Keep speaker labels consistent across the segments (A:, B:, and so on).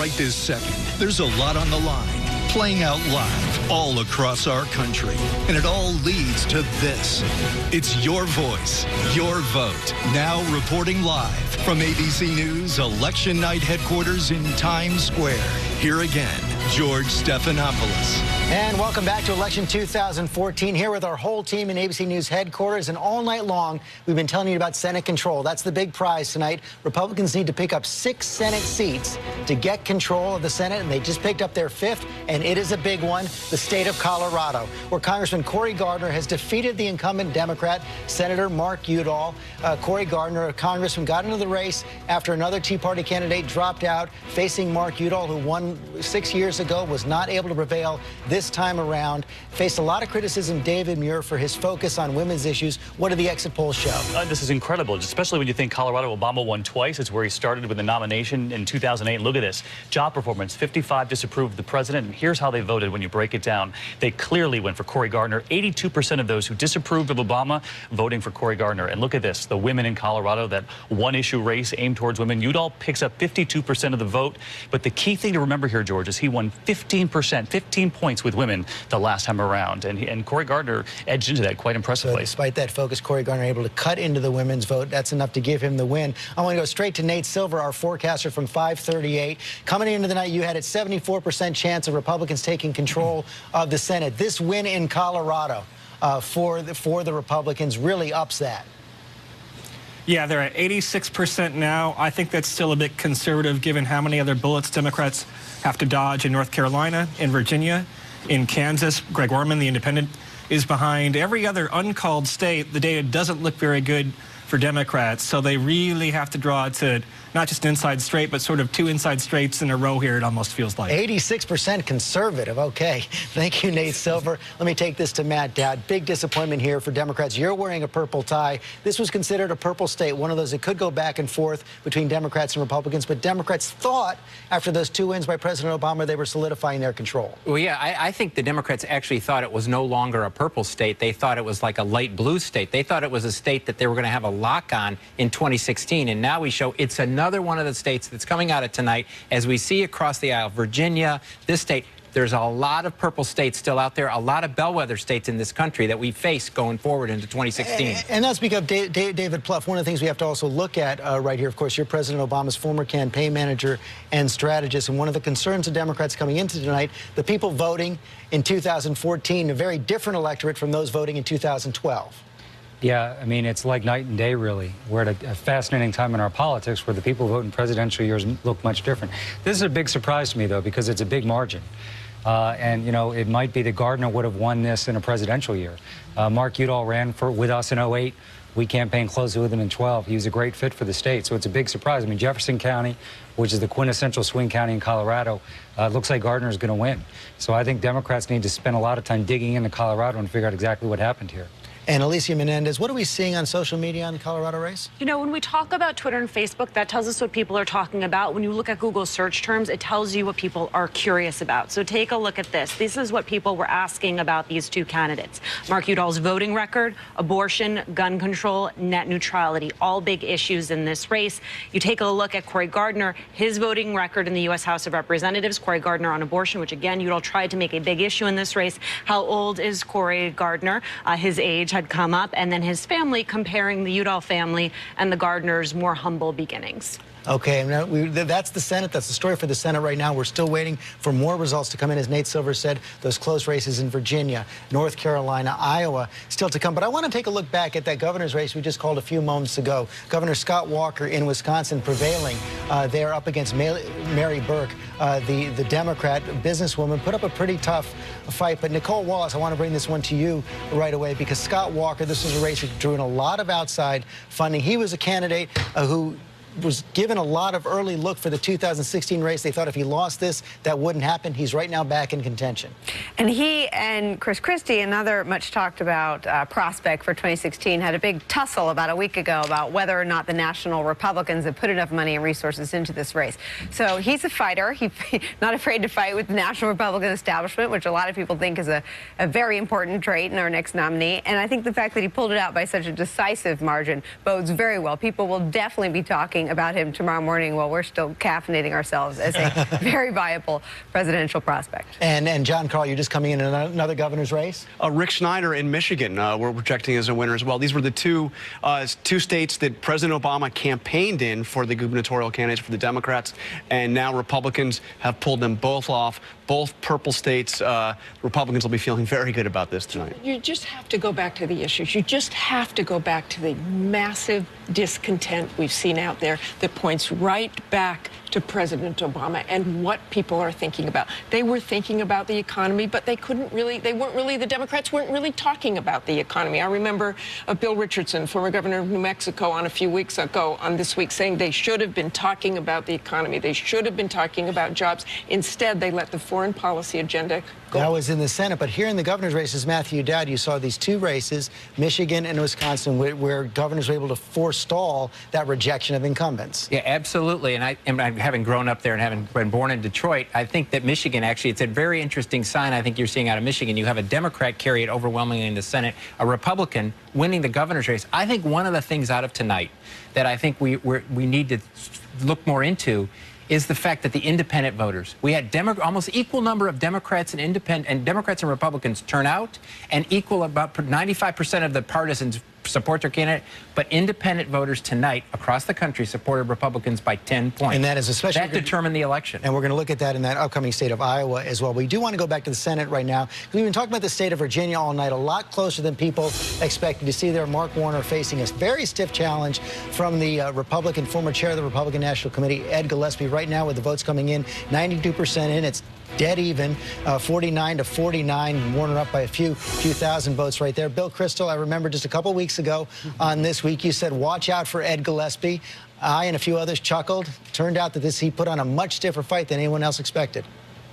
A: right this second. There's a lot on the line, playing out live all across our country. And it all leads to this. It's your voice, your vote. Now reporting live from ABC News Election Night headquarters in Times Square. Here again, George Stephanopoulos.
B: And welcome back to Election 2014. Here with our whole team in ABC News headquarters. And all night long, we've been telling you about Senate control. That's the big prize tonight. Republicans need to pick up 6 Senate seats to get control of the Senate. And they just picked up their 5th. And it is a big one, the state of Colorado, where Congressman Cory Gardner has defeated the incumbent Democrat, Senator Mark Udall. Cory Gardner, a congressman, got into the race after another Tea Party candidate dropped out, facing Mark Udall, who won 6 years ago, was not able to prevail this time around. Faced a lot of criticism, David Muir, for his focus on women's issues. What do the exit polls show?
C: This is incredible, especially when you think Colorado, Obama won twice. It's where he started with the nomination in 2008. Look at this. Job performance, 55 disapproved of the president. And here's how they voted when you break it down. They clearly went for Cory Gardner. 82% of those who disapproved of Obama voting for Cory Gardner. And look at this, the women in Colorado, that one-issue race aimed towards women. Udall picks up 52% of the vote. But the key thing to remember here, George, is he won 15%, 15 points with women the last time around. And Cory Gardner edged into that quite impressively.
B: So despite that focus, Cory Gardner able to cut into the women's vote. That's enough to give him the win. I want to go straight to Nate Silver, our forecaster from 538. Coming into the night, you had a 74% chance of Republicans taking control of the Senate. This win in Colorado for the Republicans really ups that.
D: Yeah, they're at 86% now. I think that's still a bit conservative given how many other bullets Democrats have to dodge in North Carolina, in Virginia, in Kansas. Greg Orman, the independent, is behind. Every other uncalled state, the data doesn't look very good for Democrats, so they really have to draw to not just an inside straight, but sort of 2 inside straights in a row here, it almost feels like.
B: 86% conservative. Okay. Thank you, Nate Silver. Let me take this to Matt Dowd. Big disappointment here for Democrats. You're wearing a purple tie. This was considered a purple state, one of those that could go back and forth between Democrats and Republicans, but Democrats thought after those 2 wins by President Obama they were solidifying their control.
E: Well, yeah, I think the Democrats actually thought it was no longer a purple state. They thought it was like a light blue state. They thought it was a state that they were going to have a lock on in 2016, and now we show it's another one of the states that's coming out of tonight. As we see across the aisle, Virginia, this state, there's a lot of purple states still out there, a lot of bellwether states in this country that we face going forward into 2016.
B: And that's because David Plouffe, one of the things we have to also look at right here, of course, you're President Obama's former campaign manager and strategist, and one of the concerns of Democrats coming into tonight, the people voting in 2014, a very different electorate from those voting in 2012.
F: Yeah, I mean, it's like night and day, really. We're at a fascinating time in our politics where the people who vote in presidential years look much different. This is a big surprise to me, though, because it's a big margin. And, you know, it might be that Gardner would have won this in a presidential year. Mark Udall ran with us in 08. We campaigned closely with him in 12. He was a great fit for the state, so it's a big surprise. I mean, Jefferson County, which is the quintessential swing county in Colorado, looks like Gardner is going to win. So I think Democrats need to spend a lot of time digging into Colorado and figure out exactly what happened here.
B: And Alicia Menendez, what are we seeing on social media on the Colorado race?
G: You know, when we talk about Twitter and Facebook, that tells us what people are talking about. When you look at Google search terms, it tells you what people are curious about. So take a look at this. This is what people were asking about these 2 candidates. Mark Udall's voting record, abortion, gun control, net neutrality, all big issues in this race. You take a look at Cory Gardner, his voting record in the U.S. House of Representatives, Cory Gardner on abortion, which again, Udall tried to make a big issue in this race. How old is Cory Gardner? His age had come up, and then his family, comparing the Udall family and the Gardners' more humble beginnings.
B: Okay, now that's the Senate. That's the story for the Senate right now. We're still waiting for more results to come in. As Nate Silver said, those close races in Virginia, North Carolina, Iowa still to come. But I want to take a look back at that governor's race we just called a few moments ago. Governor Scott Walker in Wisconsin prevailing there up against Mary Burke, the Democrat businesswoman, put up a pretty tough fight. But Nicole Wallace, I want to bring this one to you right away because Scott Walker, this was a race that drew in a lot of outside funding. He was a candidate who was given a lot of early look for the 2016 race. They thought if he lost this, that wouldn't happen. He's right now back in contention.
H: And he and Chris Christie, another much talked about prospect for 2016, had a big tussle about a week ago about whether or not the national Republicans had put enough money and resources into this race. So he's a fighter. He's not afraid to fight with the national Republican establishment, which a lot of people think is a very important trait in our next nominee. And I think the fact that he pulled it out by such a decisive margin bodes very well. People will definitely be talking talking about him tomorrow morning while we're still caffeinating ourselves as a very viable presidential prospect.
B: And John Carl, you're just coming in another governor's race?
I: Rick Snyder in Michigan, we're projecting as a winner as well. These were the two states that President Obama campaigned in for the gubernatorial candidates for the Democrats, and now Republicans have pulled them both off. Both purple states. Republicans will be feeling very good about this tonight.
J: You just have to go back to the issues. You just have to go back to the massive discontent we've seen out there that points right back to President Obama and what people are thinking about. They were thinking about the economy, but the Democrats weren't really talking about the economy. I remember Bill Richardson, former governor of New Mexico, on a few weeks ago on This Week saying they should have been talking about the economy. They should have been talking about jobs. Instead, they let the foreign policy agenda go.
B: That was in the Senate, but here in the governor's races, Matthew Dowd, you saw these two races, Michigan and Wisconsin, where governors were able to forestall that rejection of incumbents.
E: Yeah, absolutely. And having grown up there and having been born in Detroit, I think that Michigan, actually, it's a very interesting sign I think you're seeing out of Michigan. You have a Democrat carry it overwhelmingly in the Senate, a Republican winning the governor's race. I think one of the things out of tonight that I think we need to look more into is the fact that the independent voters, we had almost equal number of Democrats and Democrats and Republicans turn out, and equal about 95% of the partisans support their candidate, but independent voters tonight across the country supported Republicans by 10 points.
B: And that is especially...
E: That determined the election.
B: And we're going to look at that in that upcoming state of Iowa as well. We do want to go back to the Senate right now. We've been talking about the state of Virginia all night, a lot closer than people expected to see there. Mark Warner facing a very stiff challenge from the Republican, former chair of the Republican National Committee, Ed Gillespie. Right now, with the votes coming in, 92% in, it's dead even, 49 to 49. Warner up by a few thousand votes right there. Bill Kristol, I remember just a couple weeks ago on This Week, you said, watch out for Ed Gillespie. I and a few others chuckled. Turned out that he put on a much stiffer fight than anyone else expected.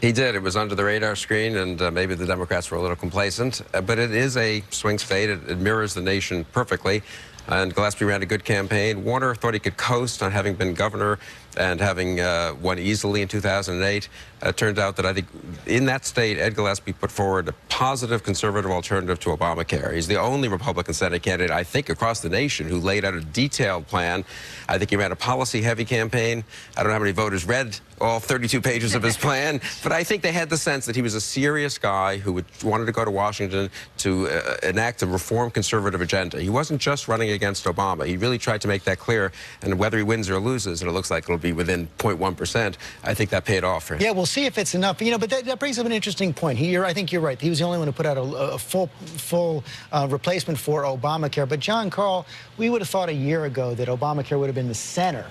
K: He did. It was under the radar screen, and maybe the Democrats were a little complacent. But it is a swing state. It mirrors the nation perfectly. And Gillespie ran a good campaign. Warner thought he could coast on having been governor and having won easily in 2008. It turned out that I think in that state, Ed Gillespie put forward a positive conservative alternative to Obamacare. He's the only Republican Senate candidate, I think, across the nation who laid out a detailed plan. I think he ran a policy-heavy campaign. I don't know how many voters read all 32 pages of his plan, but I think they had the sense that he was a serious guy who wanted to go to Washington to enact a reform conservative agenda. He wasn't just running against Obama. He really tried to make that clear, and whether he wins or loses, and it looks like it'll be within 0.1%, I think that paid off for him.
B: Yeah, we'll see if it's enough. You know, but that brings up an interesting point. I think you're right. He was the only one who put out a full replacement for Obamacare. But John Carl, we would have thought a year ago that Obamacare would have been the center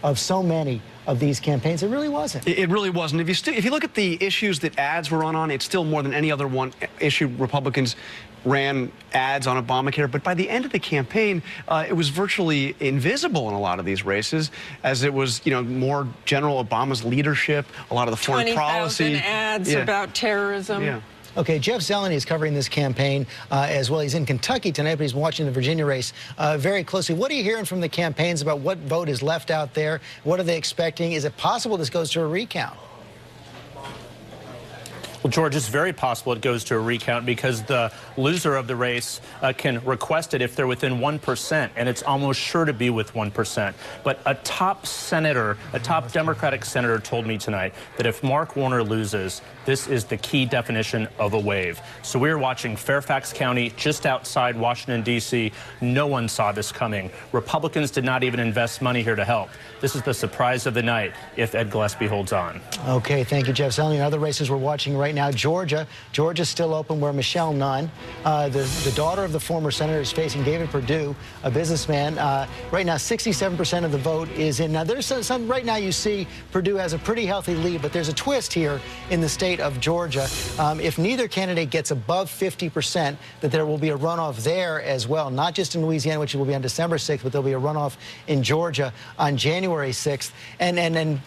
B: of so many of these campaigns. It really wasn't.
I: It really wasn't. If you look at the issues that ads were on, it's still more than any other one issue Republicans ran ads on Obamacare. But by the end of the campaign, it was virtually invisible in a lot of these races, as it was, more general Obama's leadership, a lot of the foreign policy.
J: 20,000 ads about terrorism.
I: Yeah.
B: Okay, Jeff Zeleny is covering this campaign as well. He's in Kentucky tonight, but he's watching the Virginia race very closely. What are you hearing from the campaigns about what vote is left out there? What are they expecting? Is it possible this goes to a recount?
L: Well, George, it's very possible it goes to a recount because the loser of the race can request it if they're within 1%, and it's almost sure to be with 1%. But a top senator, a top Democratic senator told me tonight that if Mark Warner loses, this is the key definition of a wave. So we're watching Fairfax County, just outside Washington, D.C. No one saw this coming. Republicans did not even invest money here to help. This is the surprise of the night if Ed Gillespie holds on.
B: Okay, thank you, Jeff Zeleny. Other races we're watching right now, Georgia's still open, where Michelle Nunn, the daughter of the former senator, is facing David Perdue, a businessman. Right now, 67% of the vote is in. Now, there's some, right now you see Perdue has a pretty healthy lead, but there's a twist here in the state of Georgia. If neither candidate gets above 50%, that there will be a runoff there as well, not just in Louisiana, which will be on December 6th, but there'll be a runoff in Georgia on January 6th. And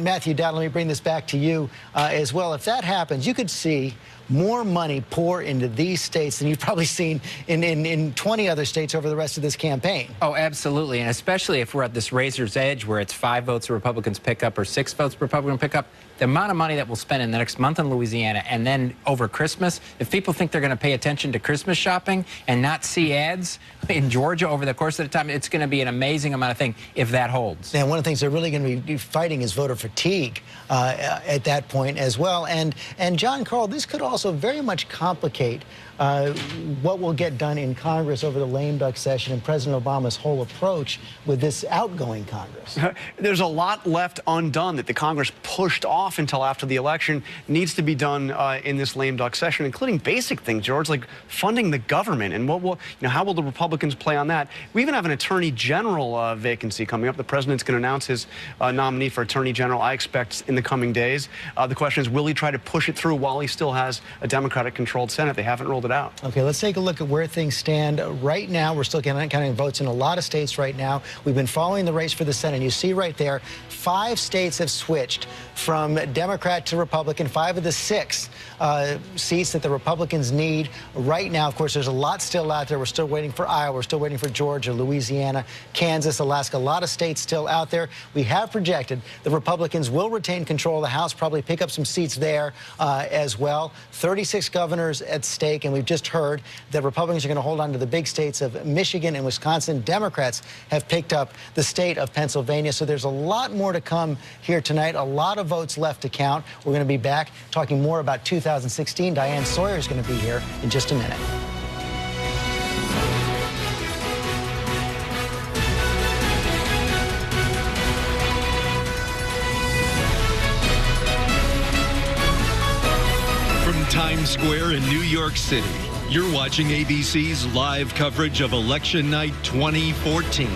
B: Matthew Dowd, let me bring this back to you as well. If that happens, you could see more money pour into these states than you've probably seen in 20 other states over the rest of this campaign.
E: Oh, absolutely. And especially if we're at this razor's edge where it's 5 votes Republicans pick up or 6 votes Republicans pick up, the amount of money that we'll spend in the next month in Louisiana and then over Christmas, if people think they're going to pay attention to Christmas shopping and not see ads in Georgia over the course of the time, it's going to be an amazing amount of thing if that holds.
B: And one of the things they're really going to be fighting is voter fatigue at that point as well. And John Carl, this could also very much complicate what will get done in Congress over the lame duck session and President Obama's whole approach with this outgoing Congress.
I: There's a lot left undone that the Congress pushed off until after the election needs to be done in this lame duck session, including basic things, George, like funding the government. And how will the Republicans play on that? We even have an attorney general vacancy coming up. The president's going to announce his nominee for attorney general, I expect, in the coming days. The question is, will he try to push it through while he still has a Democratic-controlled Senate? They haven't rolled it out.
B: Okay, let's take a look at where things stand right now. We're still counting votes in a lot of states right now. We've been following the race for the Senate. You see right there, 5 states have switched from Democrat to Republican. 5 of the 6 seats that the Republicans need right now. Of course, there's a lot still out there. We're still waiting for Iowa. We're still waiting for Georgia, Louisiana, Kansas, Alaska. A lot of states still out there. We have projected the Republicans will retain control of the House, probably pick up some seats there as well. 36 governors at stake, and we've just heard that Republicans are going to hold on to the big states of Michigan and Wisconsin. Democrats have picked up the state of Pennsylvania. So there's a lot more to come here tonight, a lot of votes left to count. We're going to be back talking more about 2016. Diane Sawyer is going to be here in just a minute.
A: From Times Square in New York City, you're watching ABC's live coverage of Election Night 2014.